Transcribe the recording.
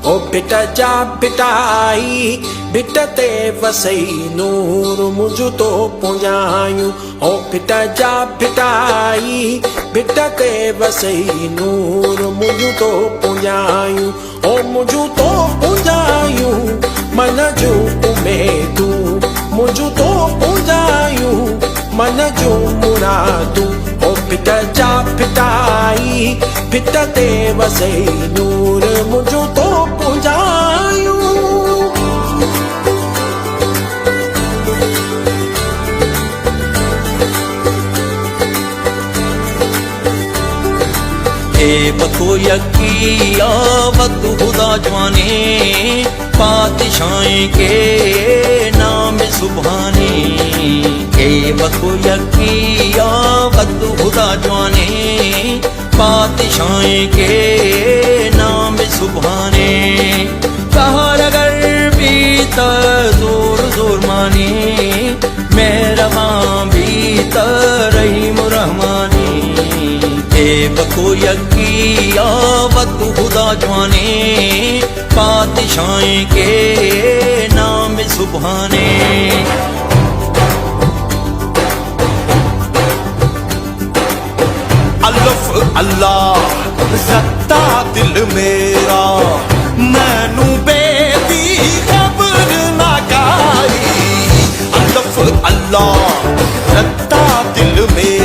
ओ बेटा जा बेटाई बेटा ते वसई नूर मुझ तो पुंजायूं ओ बेटा जा बेटाई बेटा ते वसई नूर मुझ तो पुंजायूं ओ मुझ तो पुंजायूं मन जो उमेदू मुझ तो पुंजायूं मन जो मुरादू ओ बेटा जा बेटाई बेटा ते वसई नूर मुझ तो पुंजायूं बखो यकी आवत खुदा जवानी पातशाही के नाम सुभानी बखो यकी आवत खुदा जवानी पातशाही के नाम सुभाने कहर अगर भीतर जोर जोर मानी मेहरबान भीतर रहीम रहमानी बको यकी आवत खुदा जवानी पातशाही के नाम सुभाने अल्लाह अल्लाह रत्ता दिल मेरा मैनू बेदी खबर ना गाई अल्लाह अल्लाह रत्ता दिल मेरा